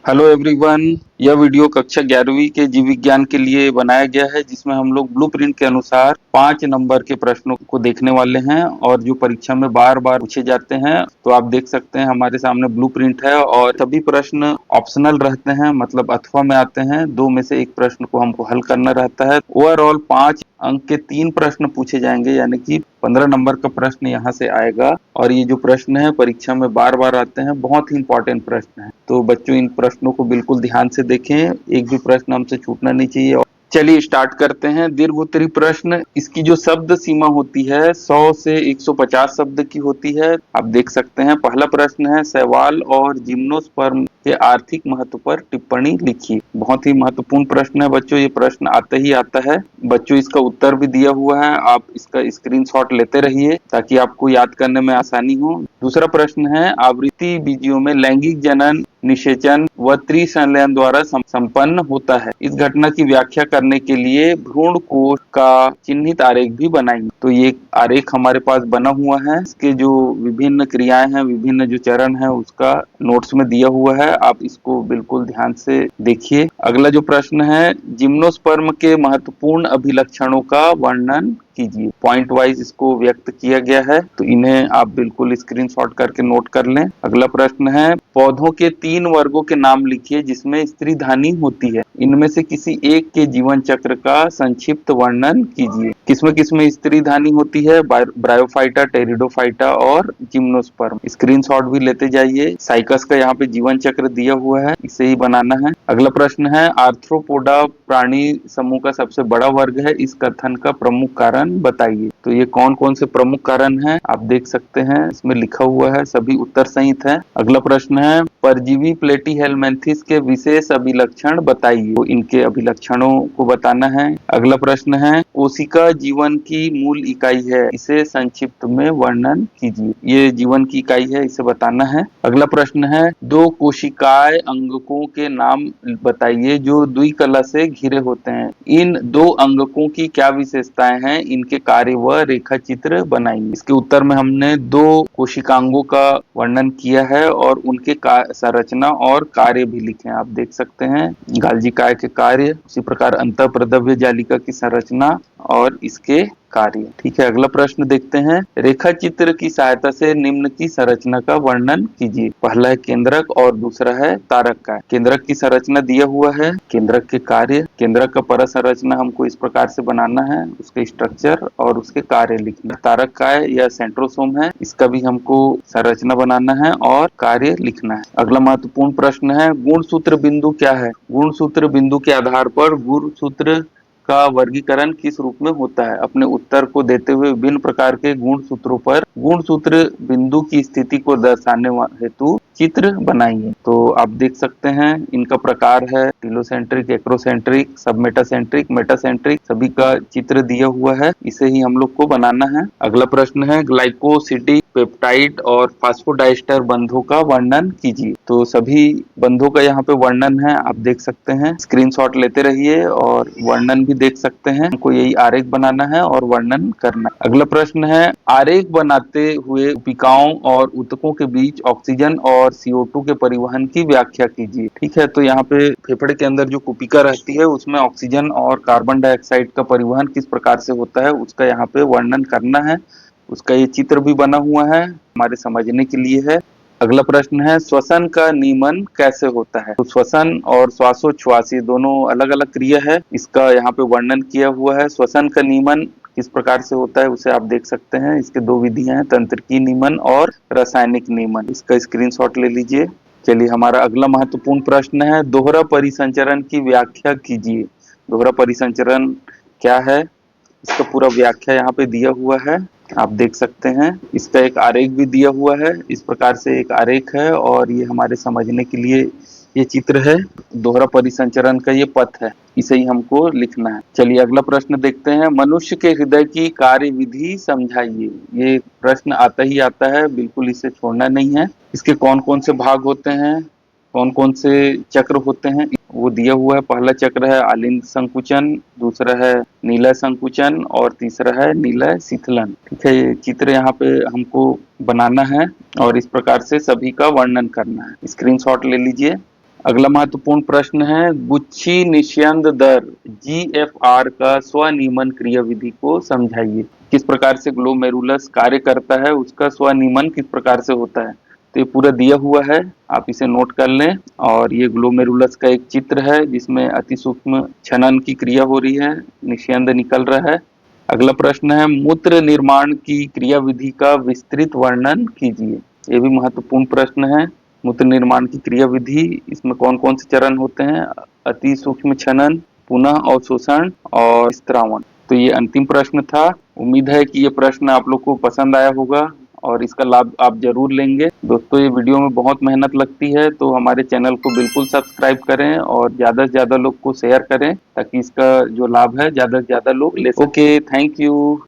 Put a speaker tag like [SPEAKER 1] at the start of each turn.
[SPEAKER 1] Hello everyone. यह video कक्षा 11वीं के जीव विज्ञान के लिए बनाया गया है, जिसमें हम लोग ब्लूप्रिंट के अनुसार 5 नंबर के प्रश्नों को देखने वाले हैं और जो परीक्षा में बार बार पूछे जाते हैं। तो आप देख सकते हैं हमारे सामने ब्लूप्रिंट है और सभी प्रश्न ऑप्शनल रहते हैं, मतलब अथवा में आते हैं। 2 में से एक प्रश्न को हमको हल करना रहता है। ओवरऑल 5 अंक के 3 प्रश्न पूछे जाएंगे, यानी कि 15 नंबर का प्रश्न यहाँ से आएगा। और ये जो प्रश्न है परीक्षा में बार बार आते हैं, बहुत ही इंपॉर्टेंट प्रश्न है। तो बच्चों इन प्रश्नों को बिल्कुल ध्यान से देखें, एक भी प्रश्न हमसे छूटना नहीं चाहिए। और चलिए स्टार्ट करते हैं। दीर्घ उत्तरी प्रश्न, इसकी जो शब्द सीमा होती है 100 से 150 शब्द की होती है। आप देख सकते हैं पहला प्रश्न है, शैवाल और जिम्नोस्पर्म के आर्थिक महत्व पर टिप्पणी लिखिए। बहुत ही महत्वपूर्ण प्रश्न है बच्चों, ये प्रश्न आते ही आता है। बच्चों इसका उत्तर भी दिया हुआ है, आप इसका स्क्रीनशॉट लेते रहिए ताकि आपको याद करने में आसानी हो। दूसरा प्रश्न है, आवृत्ति बीजियों में लैंगिक जनन, निषेचन व त्रिसंलयन द्वारा संपन्न होता है। इस घटना की व्याख्या करने के लिए भ्रूण कोश का चिन्हित आरेख भी बनाइए। तो ये आरेख हमारे पास बना हुआ है, इसके जो विभिन्न क्रियाएं हैं, विभिन्न जो चरण है, उसका नोट्स में दिया हुआ है। आप इसको बिल्कुल ध्यान से देखिए। अगला जो प्रश्न है, जिम्नोस्पर्म के महत्वपूर्ण अभिलक्षणों का वर्णन कीजिए। पॉइंट वाइज इसको व्यक्त किया गया है, तो इन्हें आप बिल्कुल स्क्रीनशॉट करके नोट कर लें। अगला प्रश्न है, पौधों के 3 वर्गों के नाम लिखिए जिसमें स्त्रीधानी होती है। इनमें से किसी एक के जीवन चक्र का संक्षिप्त वर्णन कीजिए। किसमें स्त्रीधानी होती है? ब्रायोफाइटा, टेरिडोफाइटा और जिम्नोस्पर्म। स्क्रीनशॉट भी लेते जाइए। साइकस का यहाँ पे जीवन चक्र दिया हुआ है, इसे ही बनाना है। अगला प्रश्न है, आर्थ्रोपोडा प्राणी समूह का सबसे बड़ा वर्ग है, इस कथन का प्रमुख कारण बताइए। तो ये कौन कौन से प्रमुख कारण हैं आप देख सकते हैं, इसमें लिखा हुआ है, सभी उत्तर सहित है। अगला प्रश्न है, परजीवी प्लेटीहेलमिन्थेस के विशेष अभिलक्षण बताइए। तो इनके अभिलक्षणों को बताना है। अगला प्रश्न है, कोशिका जीवन की मूल इकाई है, इसे संक्षिप्त में वर्णन कीजिए। ये जीवन की इकाई है, इसे बताना है। अगला प्रश्न है, 2 कोशिकाएं अंगकों के नाम बताइए जो द्विकला से घिरे होते हैं। इन 2 अंगकों की क्या विशेषताएं हैं, इनके कार्य व रेखा चित्र बनाइए। इसके उत्तर में हमने 2 कोशिकांगों का वर्णन किया है और उनके संरचना और कार्य भी लिखे हैं। आप देख सकते हैं गाल्जी काय के कार्य, उसी प्रकार अंतःप्रद्रव्य जालिका की संरचना और इसके कार्य। ठीक है, अगला प्रश्न देखते हैं, रेखा चित्र की सहायता से निम्न की संरचना का वर्णन कीजिए। पहला है केंद्रक और दूसरा है तारक का। केंद्रक की संरचना दिया हुआ है, केंद्रक के कार्य, केंद्रक का पर संरचना हमको इस प्रकार से बनाना है, उसके स्ट्रक्चर और उसके कार्य लिखना। तारक का या सेंट्रोसोम है, इसका भी हमको संरचना बनाना है और कार्य लिखना है। अगला महत्वपूर्ण प्रश्न है, गुणसूत्र बिंदु क्या है? गुणसूत्र बिंदु के आधार पर गुणसूत्र का वर्गीकरण किस रूप में होता है? अपने उत्तर को देते हुए विभिन्न प्रकार के गुण सूत्रों पर गुणसूत्र बिंदु की स्थिति को दर्शाने हेतु चित्र बनाइए। तो आप देख सकते हैं इनका प्रकार है टिलोसेंट्रिक, एक्रोसेंट्रिक, सबमेटासेंट्रिक, मेटासेंट्रिक, सभी का चित्र दिया हुआ है, इसे ही हम लोग को बनाना है। अगला प्रश्न है, ग्लाइकोसिडिक पेप्टाइड और फास्फोडाइस्टर बंधों का वर्णन कीजिए। तो सभी बंधों का यहाँ पे वर्णन है, आप देख सकते हैं। स्क्रीनशॉट लेते रहिए और वर्णन भी देख सकते हैं। हमको यही आरेख बनाना है और वर्णन करना। अगला प्रश्न है, आरेख बनाते हुए कोशिकाओं और ऊतकों के बीच ऑक्सीजन और CO2 के परिवहन की व्याख्या कीजिए। ठीक है, तो यहाँ पे फेफड़े के अंदर जो कोशिका रहती है उसमें ऑक्सीजन और कार्बन डाइऑक्साइड का परिवहन किस प्रकार से होता है उसका यहाँ पे वर्णन करना है। उसका ये चित्र भी बना हुआ है, हमारे समझने के लिए है। अगला प्रश्न है, श्वसन का नियमन कैसे होता है? तो श्वसन और श्वासोच्छ्वास ये दोनों अलग अलग क्रिया है, इसका यहाँ पे वर्णन किया हुआ है। श्वसन का नियमन किस प्रकार से होता है उसे आप देख सकते हैं। इसके 2 विधियां हैं, तंत्रिकी नियमन और रासायनिक नियमन। इसका स्क्रीनशॉट ले लीजिए। चलिए, हमारा अगला महत्वपूर्ण प्रश्न है, दोहरा परिसंचरण की व्याख्या कीजिए। दोहरा परिसंचरण क्या है, इसका पूरा व्याख्या यहाँ पे दिया हुआ है, आप देख सकते हैं। इसका एक आरेख भी दिया हुआ है, इस प्रकार से एक आरेख है और ये हमारे समझने के लिए ये चित्र है। दोहरा परिसंचरण का ये पथ है, इसे ही हमको लिखना है। चलिए अगला प्रश्न देखते हैं, मनुष्य के हृदय की कार्य विधि समझाइए। ये प्रश्न आता ही आता है, बिल्कुल इसे छोड़ना नहीं है। इसके कौन कौन से भाग होते हैं, कौन कौन से चक्र होते हैं, वो दिया हुआ है। पहला चक्र है आलिंद संकुचन, दूसरा है नीला संकुचन और तीसरा है नीला शीतलन। ठीक है, ये चित्र यहाँ पे हमको बनाना है और इस प्रकार से सभी का वर्णन करना है। स्क्रीनशॉट ले लीजिए। अगला महत्वपूर्ण प्रश्न है, गुच्छी निस्यंद दर GFR का स्वनियमन क्रियाविधि को समझाइए। किस प्रकार से ग्लोमेरुलस कार्य करता है, उसका स्वनियमन किस प्रकार से होता है। तो ये पूरा दिया हुआ है, आप इसे नोट कर लें। और ये ग्लोमेरुलस का एक चित्र है जिसमें अति सूक्ष्म छनन की क्रिया हो रही है, निस्यंद निकल रहा है। अगला प्रश्न है, मूत्र निर्माण की क्रियाविधि का विस्तृत वर्णन कीजिए। ये भी महत्वपूर्ण प्रश्न है। मूत्र निर्माण की क्रियाविधि, इसमें कौन कौन से चरण होते हैं, अति सूक्ष्म छनन, पुनः अवशोषण और स्त्रावण। तो ये अंतिम प्रश्न था। उम्मीद है कि ये प्रश्न आप लोग को पसंद आया होगा और इसका लाभ आप जरूर लेंगे। दोस्तों, ये वीडियो में बहुत मेहनत लगती है, तो हमारे चैनल को बिल्कुल सब्सक्राइब करें और ज्यादा से ज्यादा लोग को शेयर करें ताकि इसका जो लाभ है ज्यादा से ज्यादा लोग ले सकें। Okay, thank you.